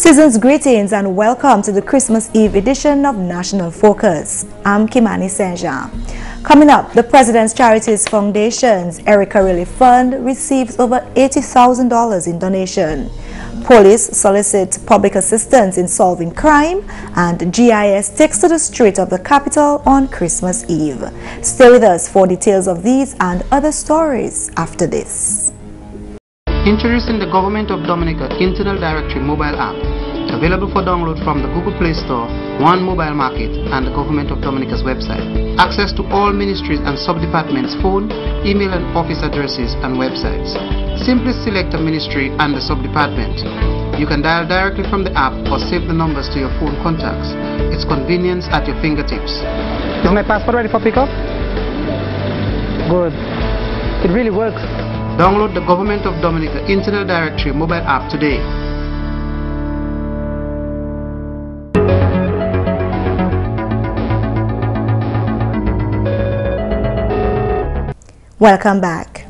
Season's greetings and welcome to the Christmas Eve edition of National Focus. I'm Kimani. Coming up, the President's Charities Foundation's Erika Relief Fund receives over $80,000 in donation. Police solicit public assistance in solving crime, and GIS takes to the streets of the capital on Christmas Eve. Stay with us for details of these and other stories after this. Introducing the Government of Dominica Internal Directory mobile app, available for download from the Google Play Store, One Mobile Market, and the Government of Dominica's website. Access to all ministries and sub-departments' phone, email and office addresses and websites. Simply select a ministry and the sub-department. You can dial directly from the app or save the numbers to your phone contacts. It's convenience at your fingertips. Is my passport ready for pickup? Good. It really works. Download the Government of Dominica Internal Directory mobile app today. Welcome back.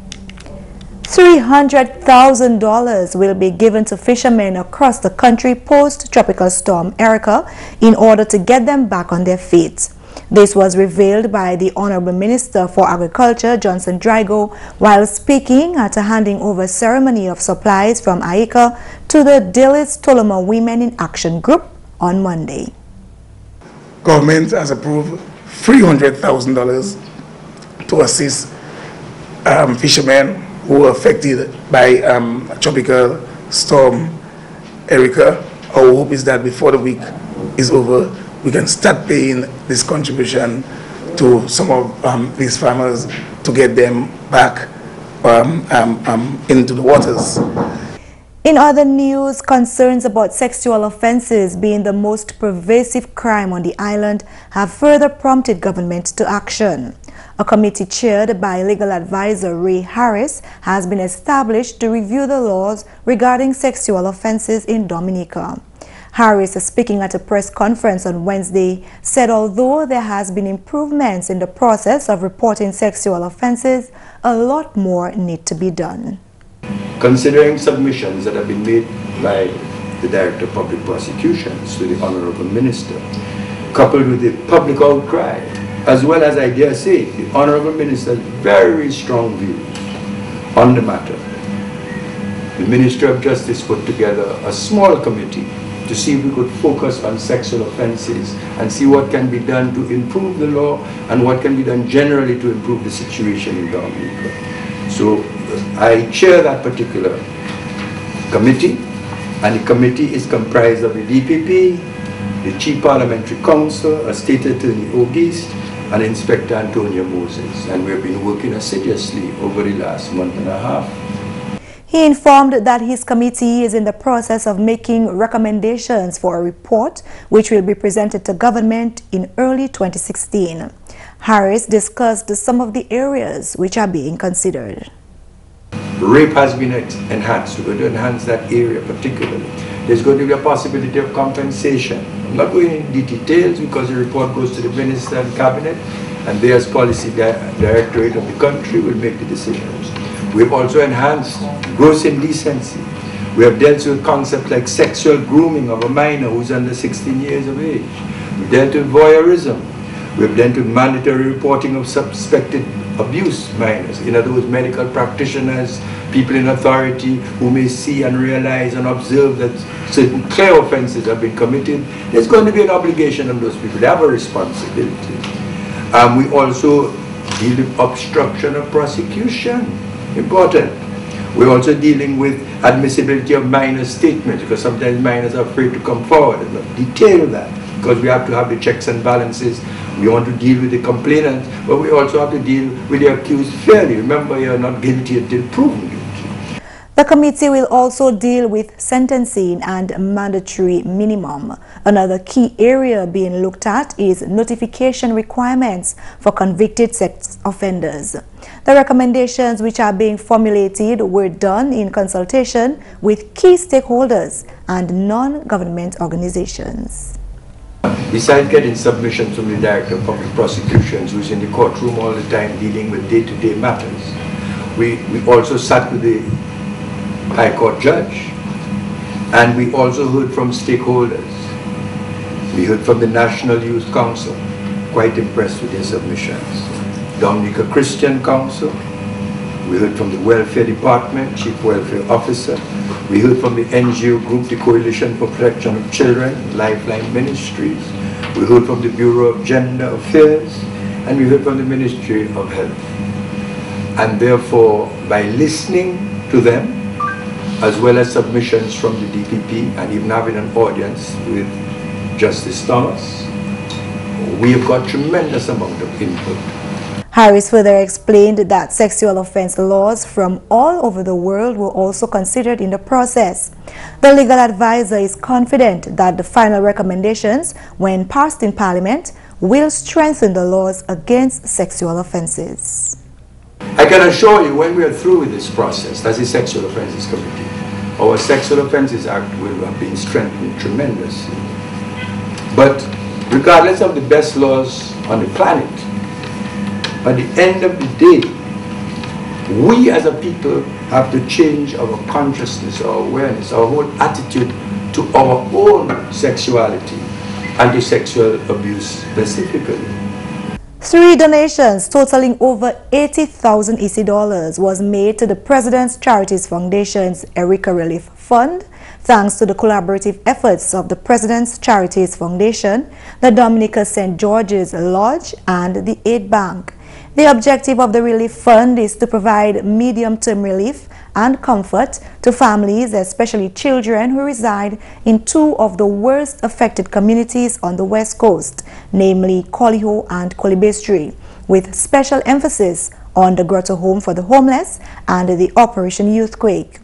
$300,000 will be given to fishermen across the country post-tropical storm Erika in order to get them back on their feet. This was revealed by the Honorable Minister for Agriculture, Johnson Drago, while speaking at a handing over ceremony of supplies from AICA to the Dillis Toloma Women in Action Group on Monday. Government has approved $300,000 to assist fishermen who were affected by tropical storm Erika. Our hope is that before the week is over, we can start paying this contribution to some of these farmers to get them back into the waters. In other news, concerns about sexual offenses being the most pervasive crime on the island have further prompted government to action. A committee chaired by legal advisor Ray Harris has been established to review the laws regarding sexual offenses in Dominica. Harris, speaking at a press conference on Wednesday, said although there has been improvements in the process of reporting sexual offenses, a lot more need to be done. Considering submissions that have been made by the Director of Public Prosecutions to the Honorable Minister, coupled with the public outcry, as well as I dare say, the Honorable Minister's very strong view on the matter, the Ministry of Justice put together a small committee to see if we could focus on sexual offenses and see what can be done to improve the law and what can be done generally to improve the situation in Dominica. So I chair that particular committee, and the committee is comprised of the DPP, the Chief Parliamentary Counsel, a State Attorney Auguste, and Inspector Antonio Moses, and we've been working assiduously over the last month and a half. He informed that his committee is in the process of making recommendations for a report which will be presented to government in early 2016. Harris discussed some of the areas which are being considered. Rape has been enhanced. We're going to enhance that area particularly. There's going to be a possibility of compensation. I'm not going into details because the report goes to the Minister and Cabinet, and they as Policy Directorate of the country will make the decisions. We've also enhanced gross indecency. We have dealt with concepts like sexual grooming of a minor who's under 16 years of age. We've dealt with voyeurism. We've dealt with mandatory reporting of suspected abuse minors. In other words, medical practitioners, people in authority who may see and realize and observe that certain clear offenses have been committed. There's going to be an obligation on those people. They have a responsibility. We also deal with obstruction of prosecution. Important. We're also dealing with admissibility of minor statements, because sometimes minors are afraid to come forward and detail that, because we have to have the checks and balances. We want to deal with the complainant, but we also have to deal with the accused fairly. Remember, you're not guilty until proven guilty. The committee will also deal with sentencing and mandatory minimum. Another key area being looked at is notification requirements for convicted sex offenders. The recommendations which are being formulated were done in consultation with key stakeholders and non-government organizations. Besides getting submissions from the Director of Public Prosecutions, who's in the courtroom all the time dealing with day-to-day matters, we also sat with the High Court judge And we also heard from stakeholders. We heard from the National Youth Council, quite impressed with their submissions. Dominica Christian Council. We heard from the Welfare Department, Chief Welfare Officer. We heard from the NGO group, the Coalition for Protection of Children, Lifeline Ministries. We heard from the Bureau of Gender Affairs, and we heard from the Ministry of Health. And therefore, by listening to them, as well as submissions from the DPP, and even having an audience with Justice Thomas, we have got tremendous amount of input. Harris further explained that sexual offense laws from all over the world were also considered in the process. The legal advisor is confident that the final recommendations, when passed in Parliament, will strengthen the laws against sexual offenses. I can assure you, when we are through with this process, as the Sexual Offences Committee, our Sexual Offences Act will have been strengthened tremendously. But regardless of the best laws on the planet, at the end of the day, we as a people have to change our consciousness, our awareness, our whole attitude to our own sexuality and to sexual abuse specifically. 3 donations totaling over 80,000 EC dollars was made to the President's Charities Foundation's Erika Relief Fund, thanks to the collaborative efforts of the President's Charities Foundation, the Dominica St. George's Lodge, and the Aid Bank. The objective of the relief fund is to provide medium-term relief and comfort to families, especially children who reside in 2 of the worst affected communities on the West Coast, namely Coliho and Colibestri, with special emphasis on the Grotto Home for the Homeless and the Operation Youthquake.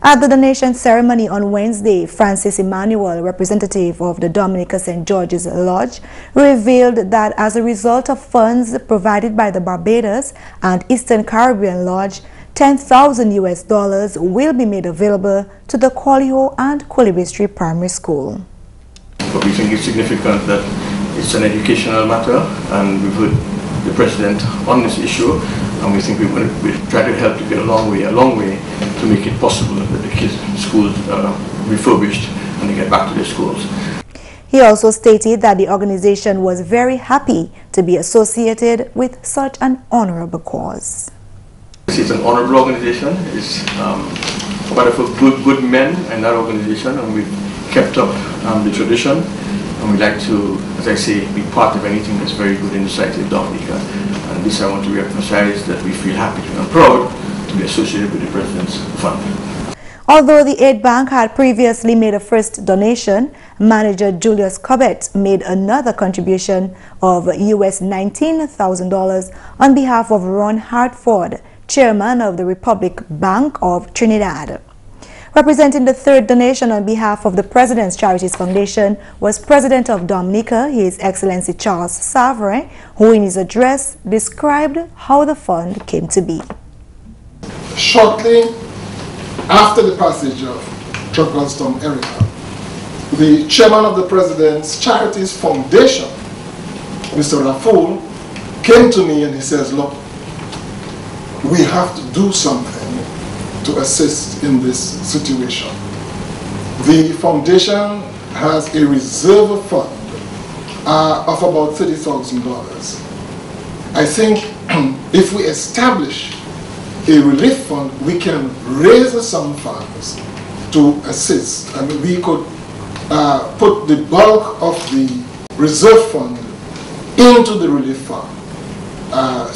At the donation ceremony on Wednesday, Francis Emmanuel, representative of the Dominica St. George's Lodge, revealed that as a result of funds provided by the Barbados and Eastern Caribbean Lodge, $10,000 will be made available to the Coliho and Colibestri Primary School. But we think it's significant that it's an educational matter, and we've heard the President on this issue, and we think we try to help to get a long way to make it possible that the kids' schools are refurbished and they get back to their schools. He also stated that the organization was very happy to be associated with such an honorable cause. It's an honorable organization. It's quite a few good men in that organization, and we've kept up the tradition, and we like to, as I say, be part of anything that's very good in the society of Dominica. And this I want to re-emphasize, that we feel happy and proud to be associated with the President's Fund. Although the Aid Bank had previously made a first donation, manager Julius Cobbett made another contribution of US $19,000 on behalf of Ron Hartford, chairman of the Republic Bank of Trinidad. Representing the third donation on behalf of the President's Charities Foundation was President of Dominica, His Excellency Charles Savre, who in his address described how the fund came to be. Shortly after the passage of Tropical Storm Erika, the chairman of the President's Charities Foundation, Mr. Raful, came to me and he says, look, we have to do something to assist in this situation. The foundation has a reserve fund of about $30,000. I think if we establish a relief fund, we can raise some funds to assist. I mean, we could put the bulk of the reserve fund into the relief fund.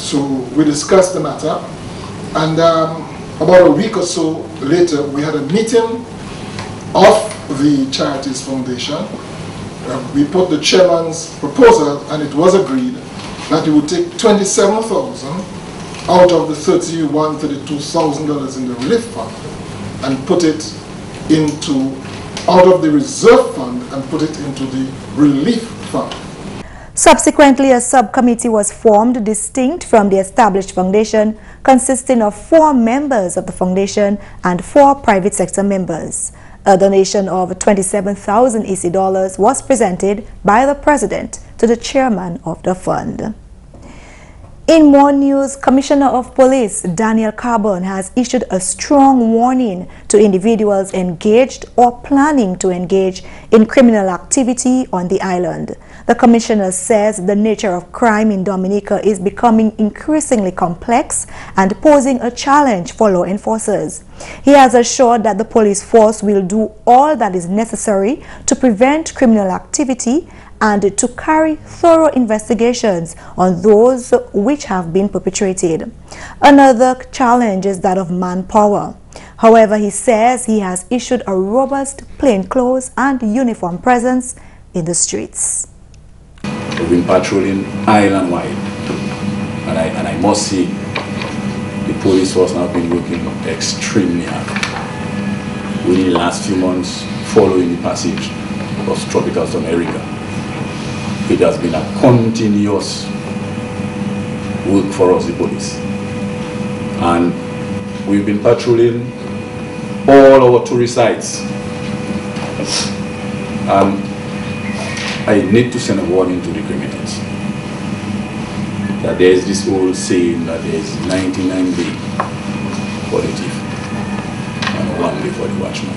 So we discussed the matter, and about a week or so later, we had a meeting of the Charities Foundation. We put the chairman's proposal, and it was agreed that he would take $27,000 out of the $32,000 in the relief fund and put it out of the reserve fund and put it into the relief fund. Subsequently, a subcommittee was formed distinct from the established foundation, consisting of 4 members of the foundation and 4 private sector members. A donation of 27,000 EC dollars was presented by the President to the chairman of the fund. In more news, Commissioner of Police Daniel Carbon has issued a strong warning to individuals engaged or planning to engage in criminal activity on the island. The commissioner says the nature of crime in Dominica is becoming increasingly complex and posing a challenge for law enforcers. He has assured that the police force will do all that is necessary to prevent criminal activity and to carry thorough investigations on those which have been perpetrated. Another challenge is that of manpower. However, he says he has issued a robust plainclothes and uniform presence in the streets. We've been patrolling island-wide, and I must say the police force have been working extremely hard. Within the last few months, following the passage of Tropical Storm Erika, it has been a continuous work for us, the police. And we've been patrolling all our tourist sites. I need to send a warning to the criminals that there is this old saying that there is 99 days for the thief and 1 day for the watchman.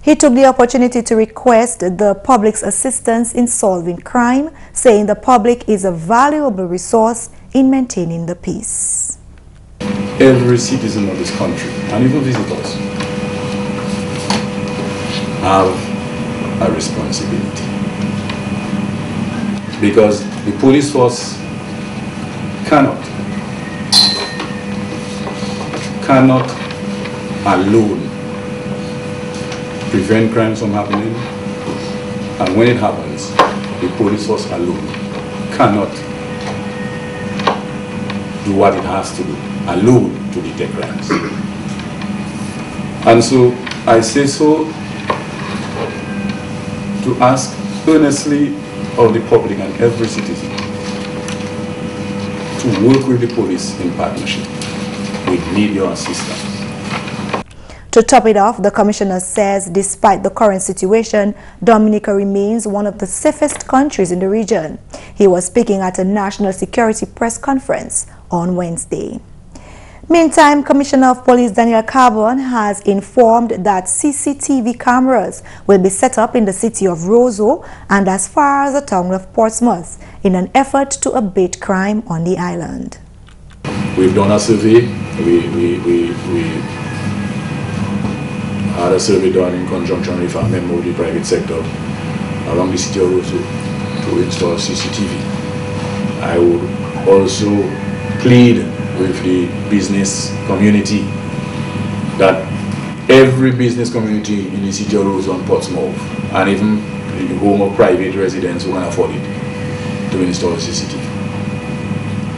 He took the opportunity to request the public's assistance in solving crime, saying the public is a valuable resource in maintaining the peace. Every citizen of this country, and even visitors, have a responsibility. Because the police force cannot alone prevent crimes from happening, and when it happens, the police force alone cannot do what it has to do alone to detect crimes. And so I say so to ask earnestly of the public and every citizen to work with the police in partnership. We need your assistance. To top it off, the commissioner says despite the current situation, Dominica remains one of the safest countries in the region. He was speaking at a national security press conference on Wednesday. Meantime, Commissioner of Police Daniel Carbon has informed that CCTV cameras will be set up in the city of Roseau and as far as the town of Portsmouth in an effort to abate crime on the island. We've done a survey. We had a survey done in conjunction with a member of the private sector around the city of Roseau to install CCTV. I would also plead with the business community that every business community in the city of Roseau and Portsmouth, and even the home of private residents who can afford it, to install CCTV.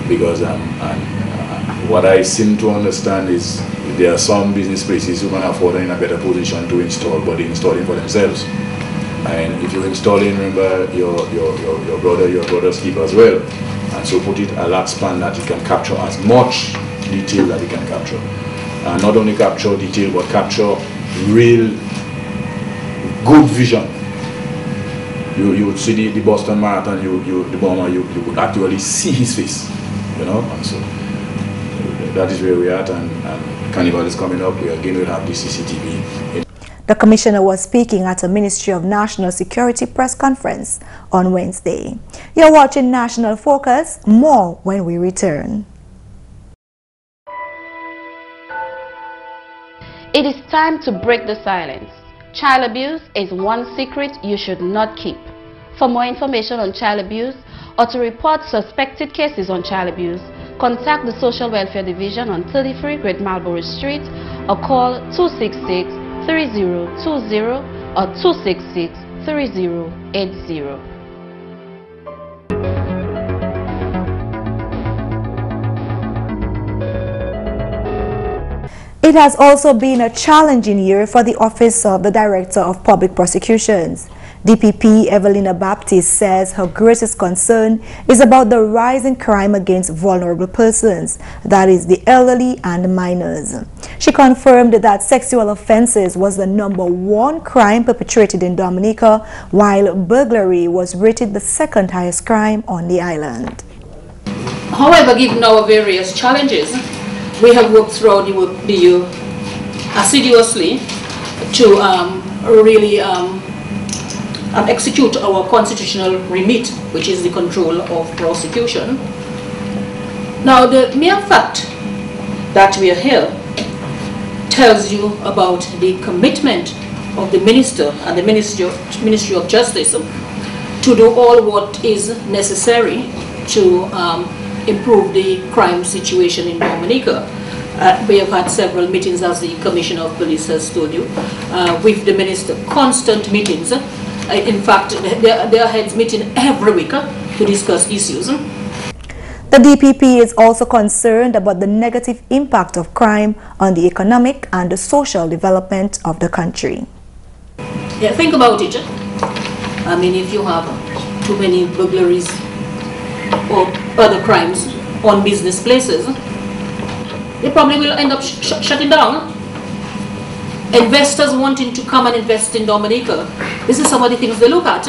Because what I seem to understand is there are some business places who can afford it in a better position to install, but they install it for themselves. And if you install it, remember your brother's keeper as well. And so put it a large span that it can capture as much detail that it can capture. And not only capture detail, but capture real good vision. You would see the Boston Marathon, the bomber, you would actually see his face, you know. And so that is where we are at, and Carnival is coming up. We again will have the CCTV. The commissioner was speaking at a Ministry of National Security press conference on Wednesday. You're watching National Focus. More when we return. It is time to break the silence. Child abuse is one secret you should not keep. For more information on child abuse or to report suspected cases on child abuse, contact the Social Welfare Division on 33 Great Marlborough Street or call 266-3020 or 266-3080. It has also been a challenging year for the Office of the Director of Public Prosecutions. DPP Evelina Baptiste says her greatest concern is about the rising crime against vulnerable persons, that is the elderly and minors. She confirmed that sexual offenses was the #1 crime perpetrated in Dominica, while burglary was rated the second highest crime on the island. However, given our various challenges, we have worked throughout the year assiduously to really execute our constitutional remit, which is the control of prosecution. Now, the mere fact that we are here tells you about the commitment of the Minister and the Ministry of Justice to do all what is necessary to improve the crime situation in Dominica. We have had several meetings, as the Commissioner of Police has told you, with the Minister, constant meetings. In fact, their heads meeting every week to discuss issues. The DPP is also concerned about the negative impact of crime on the economic and the social development of the country. Yeah, think about it. I mean, if you have too many burglaries or other crimes on business places, they probably will end up shutting down. Investors wanting to come and invest in Dominica, this is some of the things they look at.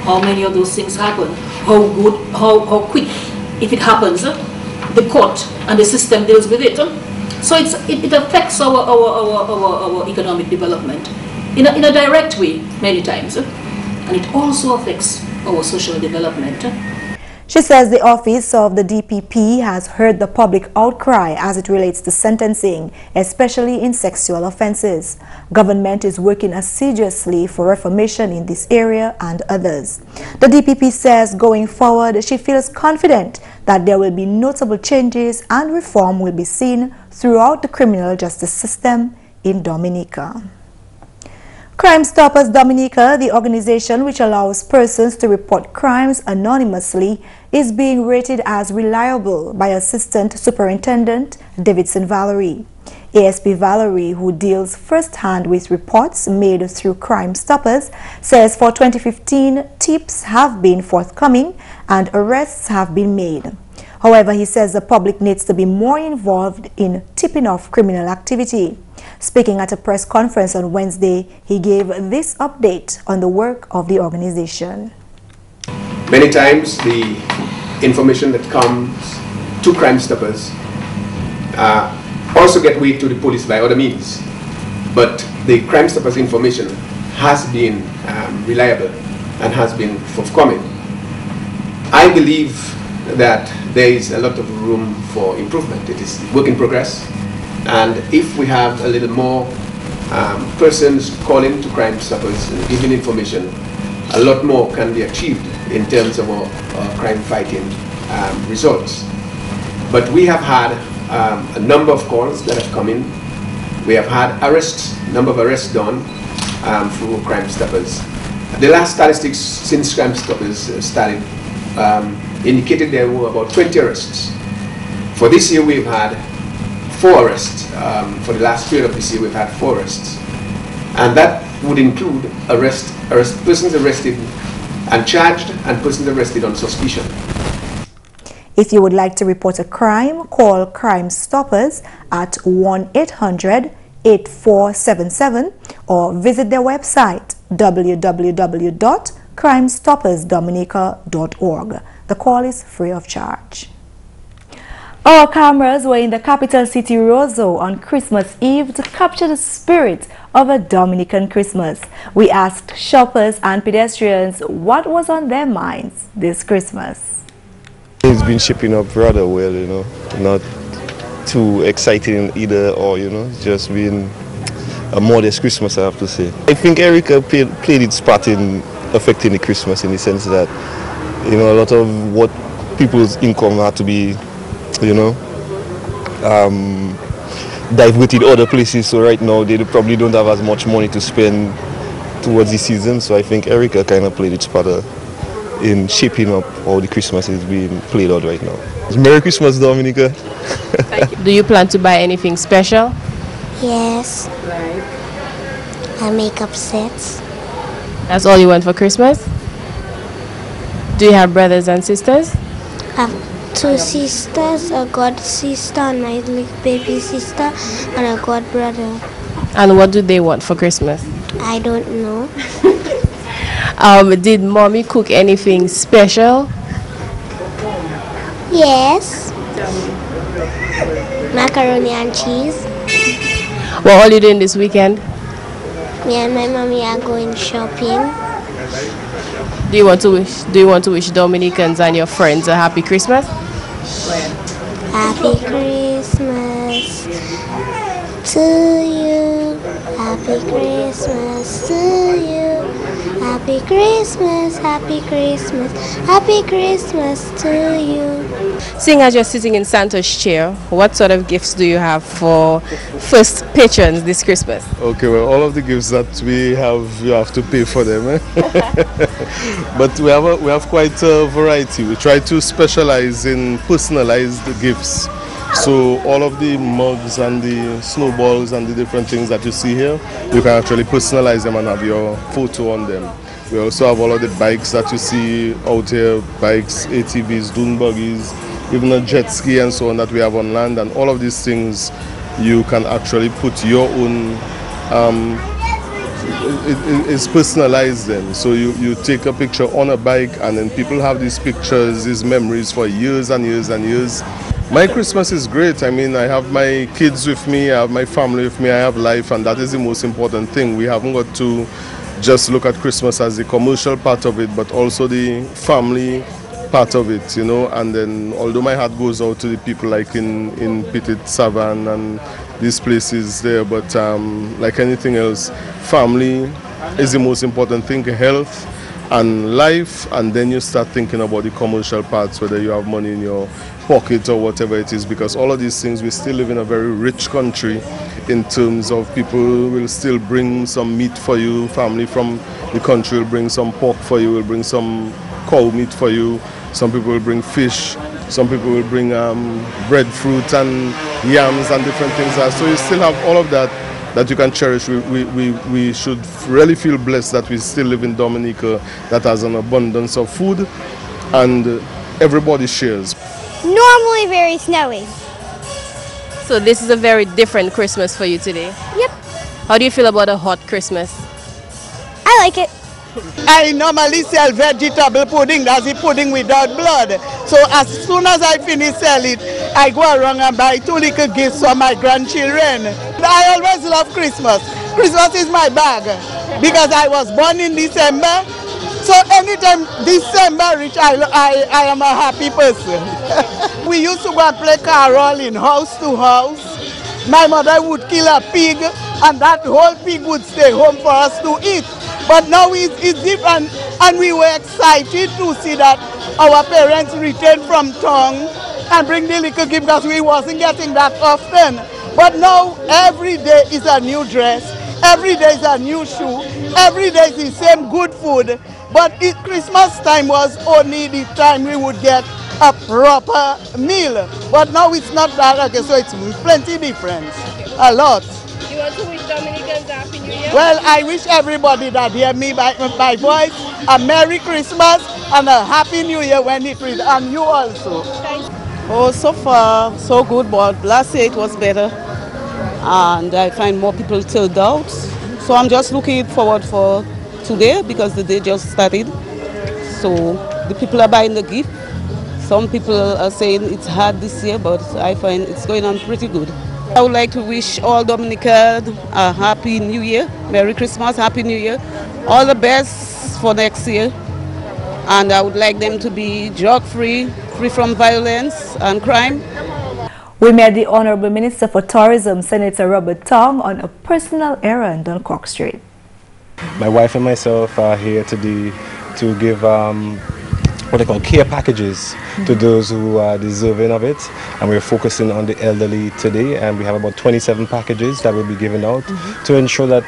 How many of those things happen? How good, how quick, if it happens, the court and the system deals with it. So it affects our economic development in a direct way many times, and it also affects our social development. She says the office of the DPP has heard the public outcry as it relates to sentencing, especially in sexual offenses. Government is working assiduously for reformation in this area and others. The DPP says going forward, she feels confident that there will be notable changes and reform will be seen throughout the criminal justice system in Dominica. Crime Stoppers Dominica, the organization which allows persons to report crimes anonymously, is being rated as reliable by Assistant Superintendent Davidson Valerie. ASP Valerie, who deals firsthand with reports made through Crime Stoppers, says for 2015, tips have been forthcoming and arrests have been made. However, he says the public needs to be more involved in tipping off criminal activity. Speaking at a press conference on Wednesday, he gave this update on the work of the organization. Many times the information that comes to Crime Stoppers also get weight to the police by other means. But the Crime Stoppers information has been reliable and has been forthcoming. I believe that there is a lot of room for improvement. It is work in progress. And if we have a little more persons calling to Crime Stoppers and giving information, a lot more can be achieved in terms of our crime fighting results. But we have had a number of calls that have come in. We have had arrests, number of arrests done through Crime Stoppers. The last statistics since Crime Stoppers started indicated there were about 20 arrests. For this year we've had 4 arrests. For the last period of this year we've had 4 arrests. And that would include persons arrested and charged and persons arrested on suspicion. If you would like to report a crime, call Crime Stoppers at 1-800-8477 or visit their website www.crimestoppersdominica.org. The call is free of charge. Our cameras were in the capital city Roseau on Christmas Eve to capture the spirit of a Dominican Christmas. We asked shoppers and pedestrians what was on their minds this Christmas. It's been shaping up rather well, you know, not too exciting either, or, you know, it's just been a modest Christmas, I have to say. I think Erika played its part in affecting the Christmas in the sense that, you know, a lot of what people's income had to be, you know, diverted other places, so right now they probably don't have as much money to spend towards the season, so I think Erika kind of played its part in shaping up how the Christmas is being played out right now. Merry Christmas, Dominica. Thank you. Do you plan to buy anything special? Yes. Like? Makeup sets. That's all you want for Christmas? Do you have brothers and sisters? I have 2 sisters, a god sister and my baby sister, and a god brother. And what do they want for Christmas? I don't know. Did mommy cook anything special? Yes. Macaroni and cheese. What are you doing this weekend? Me and my mommy are going shopping. Do you want to wish Dominicans and your friends a happy Christmas? Happy Christmas to you. Happy Christmas to you. Happy Christmas, happy Christmas, happy Christmas to you. Seeing as you're sitting in Santa's chair, what sort of gifts do you have for first patrons this Christmas? Okay, well, all of the gifts that we have, you have to pay for them. But we have quite a variety. We try to specialize in personalized gifts. So all of the mugs and the snowballs and the different things that you see here, you can actually personalize them and have your photo on them. We also have all of the bikes that you see out here, bikes, ATVs, dune buggies, even a jet ski and so on that we have on land, and all of these things you can actually put your own, it's personalized then. So you take a picture on a bike and then people have these pictures, these memories for years and years and years. My Christmas is great. I mean, I have my kids with me, I have my family with me, I have life, and that is the most important thing. We haven't got to just look at Christmas as the commercial part of it, but also the family part of it, you know. And then, although my heart goes out to the people like in Petit Savan and these places there, but like anything else, family is the most important thing, health and life, and then you start thinking about the commercial parts, whether you have money in your pocket or whatever it is, because all of these things, we still live in a very rich country in terms of people will still bring some meat for you, family from the country will bring some pork for you, will bring some cow meat for you, some people will bring fish, some people will bring breadfruit and yams and different things. So you still have all of that you can cherish. We should really feel blessed that we still live in Dominica that has an abundance of food and everybody shares. Normally very snowy. So this is a very different Christmas for you today? Yep. How do you feel about a hot Christmas? I like it. I normally sell vegetable pudding, that's the pudding without blood. So as soon as I finish selling it, I go around and buy 2 little gifts for my grandchildren. I always love Christmas. Christmas is my bag because I was born in December. So anytime December reach, I am a happy person. We used to go and play carol in house to house. My mother would kill a pig and that whole pig would stay home for us to eat. But now it's different, and we were excited to see that our parents returned from town and bring the little gift because we wasn't getting that often. But now every day is a new dress, every day is a new shoe, every day is the same good food. But Christmas time was only the time we would get a proper meal. But now it's not that, okay, so it's plenty difference, a lot. You want to wish Dominicans a Happy New Year? Well, I wish everybody that hear me by my voice a Merry Christmas and a Happy New Year when it reads, and you also. Oh, so far, so good, but last year it was better. And I find more people turned out. So I'm just looking forward for today because the day just started. So the people are buying the gift. Some people are saying it's hard this year, but I find it's going on pretty good. I would like to wish all Dominicans a Happy New Year, Merry Christmas, Happy New Year, all the best for next year. And I would like them to be drug-free, free from violence and crime. We met the Honorable Minister for Tourism, Senator Robert Tong, on a personal errand on Cork Street. My wife and myself are here today to give what they call care packages to those who are deserving of it, and we're focusing on the elderly today, and we have about 27 packages that will be given out to ensure that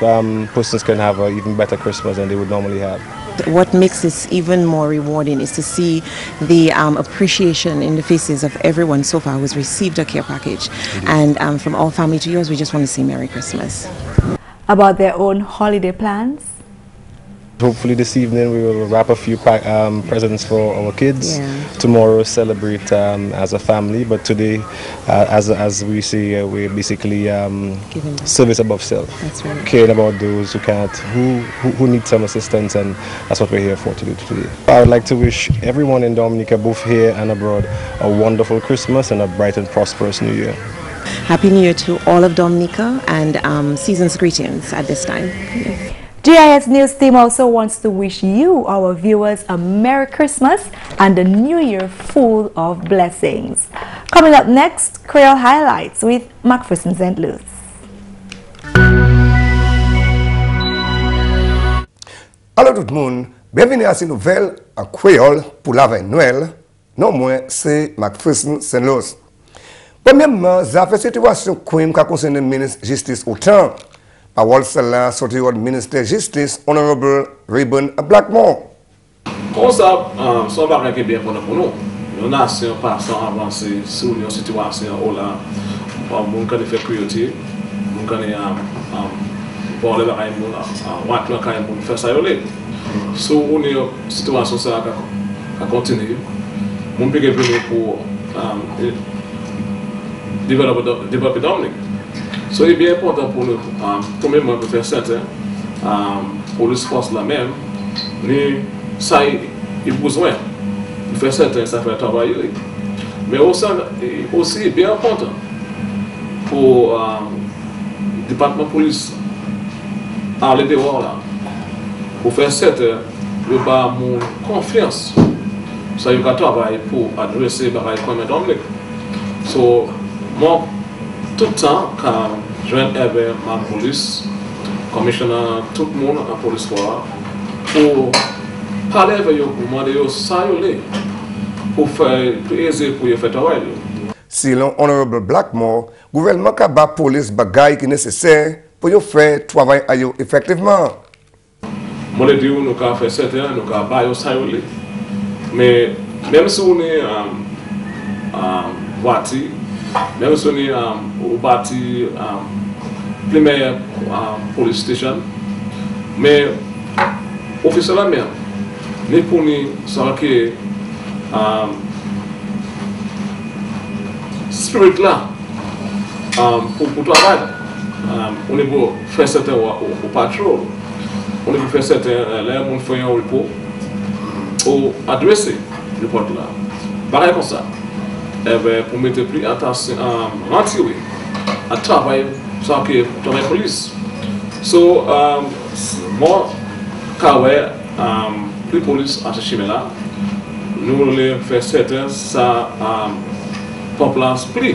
persons can have an even better Christmas than they would normally have. What makes this even more rewarding is to see the appreciation in the faces of everyone so far who has received a care package. And from all family to yours, we just want to say Merry Christmas. About their own holiday plans? hopefully this evening we will wrap a few presents for our kids. Tomorrow celebrate as a family, but today, as we say, we're basically service above self. That's right. Caring about those who can't, who need some assistance, and that's what we're here for to do today. I would like to wish everyone in Dominica, both here and abroad, a wonderful Christmas and a bright and prosperous New Year. Happy New Year to all of Dominica, and season's greetings at this time. GIS News team also wants to wish you, our viewers, a Merry Christmas and a New Year full of blessings. Coming up next, Creole Highlights with McPherson and Luce. Alors tout le monde, bienvenue à cette nouvelle en créole pour la veille Noël. Non moins, c'est McPherson St. Luce. Premièrement, ça fait situation crime qui concerne le ministre de Justice au temps. Parole celle-là sortie du ministère de Justice, Honorable Rayburn Blackmore. Comme ça, ça va être bien pour nous. Nous nation passant avancer sur une situation où là, on peut faire cruauté, on peut pour les bagages, on peut faire ça yoler. So on est situation ça à continuer. On peut venir pour développer Dominique. So il est bien important pour nous, premièrement, de faire certain, pour les forces là même, ça il besoin de faire certain, ça fait travailler. Mais aussi bien important pour le département de police aller dehors là, pour faire certain, de avoir mon confiance, ça il va travailler pour adresser les bagages comme Dominique. So moi, tout le temps, quand je viens avec ma police, commissionnaire, tout le monde en police pour parler avec eux, pour demander ça pour faire aider pour faire travail. Selon Honorable Blackmore, le gouvernement a la police bagaille qui est nécessaire pour faire travail effectivement. Moi, je dis que nous avons fait certain, nous avons fait ça. Mais même si on est voiture, même si on est au bâti première police station, mais officiellement même, nous pouvons savoir que spirit là pour travailler, on est pour faire certains au patrol, on est pour faire certains là on fait un repos ou adresser le report là. Pareil comme ça. Pour mettre plus attention à retirer à travailler sans que dans la police. So moi quand plus police à ce chemin là, nous voulons faire certain ça population plus.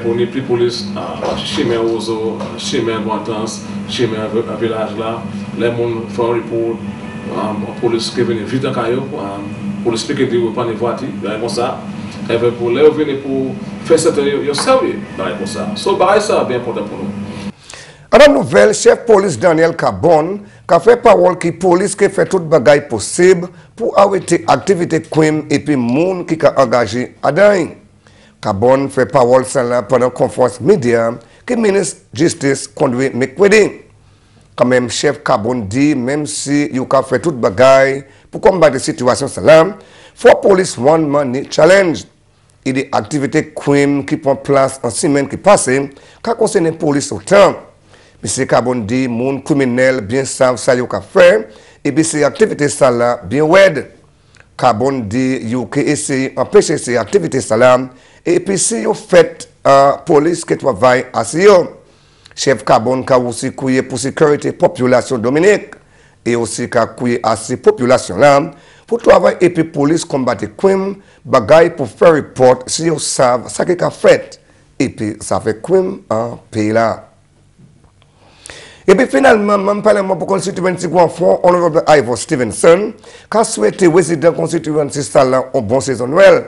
Pour les plus police à chemin Roseau, chemin Guantans, chemin village là, les gens font un report, police qui vient vite à Caillou, pour expliquer que vous pas de voiture, comme ça. Pour les venir pour faire cette service pour ça. So ça bien important pour nous. À la nouvelle, chef police Daniel Cabon a fait parole que police qui fait toute bagaille possible pour arrêter activité crime et puis monde qui a engagé à dingue. Cabon fait parole celle-là pendant conférence média que le ministre de Justice conduit McPherson. Quand même chef Cabon dit même si il a fait toute bagaille pour combattre la situation celle-là, faut police one man challenge. Et des activités crime qui prennent place en semaine qui passe, qui concerne la police au temps. M. Cabon dit, les criminels bien savent ça qu'ils fait, et puis ces activités là bien wed. Cabon dit, ils ont essayé d'empêcher ces activités là, et puis si ils fait police qui travaille à eux. Chef Cabon a aussi crié pour sécurité population Dominique, et aussi crié à ces populations là, pour travailler et puis police combattre crime, bagaille pour faire report si vous savez ce qu'il a fait. Et puis ça fait crime en pays là. Et puis finalement, je parle pour constituency Guanfond, Honorable Ivor Stevenson, qui a souhaité résident constituency là en bon saison Noël.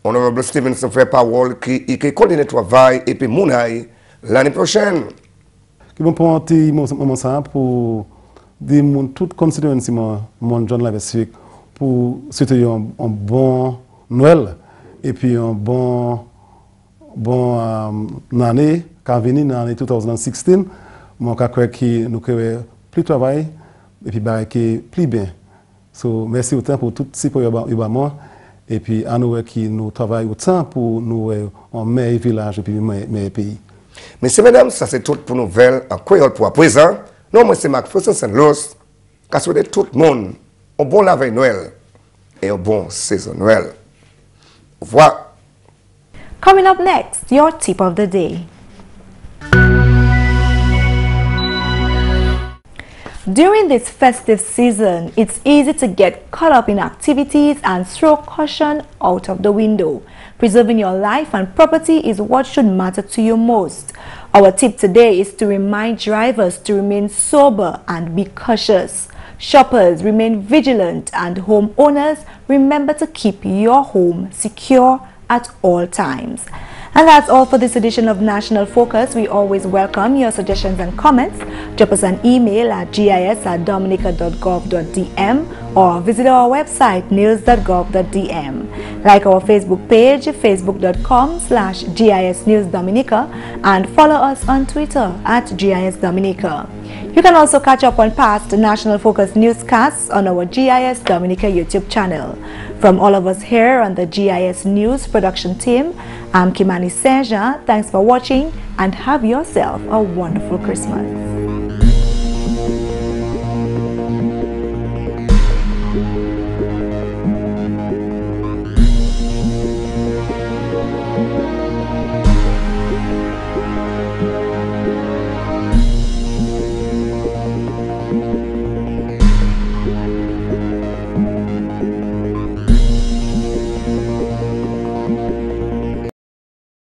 Honorable Stevenson fait parole qui continue le travail et puis Mounaï l'année prochaine. Je vais prendre un moment ça pour dire toute constituency, mon John Lavesic, pour souhaiter un bon Noël et puis un bon année qui a venu dans l'année 2016. Je crois que nous avons plus de travail et puis barriquer plus bien. So, merci autant pour tout support également et puis à nous qui nous travaillons autant pour nous en meilleur village et puis meilleur pays. Messieurs, mesdames, ça c'est tout pour nouvelles en créole pour à présent. Non, moi c'est McPherson Saint Luce. Qu'à souhaiter tout le monde un bon la veille Noël et un bon saison Noël. Au revoir. Coming up next, your tip of the day. During this festive season, it's easy to get caught up in activities and throw caution out of the window. Preserving your life and property is what should matter to you most. Our tip today is to remind drivers to remain sober and be cautious. Shoppers, remain vigilant, and homeowners, remember to keep your home secure at all times. And that's all for this edition of National Focus. We always welcome your suggestions and comments. Drop us an email at gis@dominica.gov.dm or visit our website news.gov.dm. Like our Facebook page, facebook.com/GIS News Dominica, and follow us on Twitter at GIS Dominica. You can also catch up on past National Focus newscasts on our GIS Dominica YouTube channel. From all of us here on the GIS News production team, I'm Kimani. Thanks for watching and have yourself a wonderful Christmas.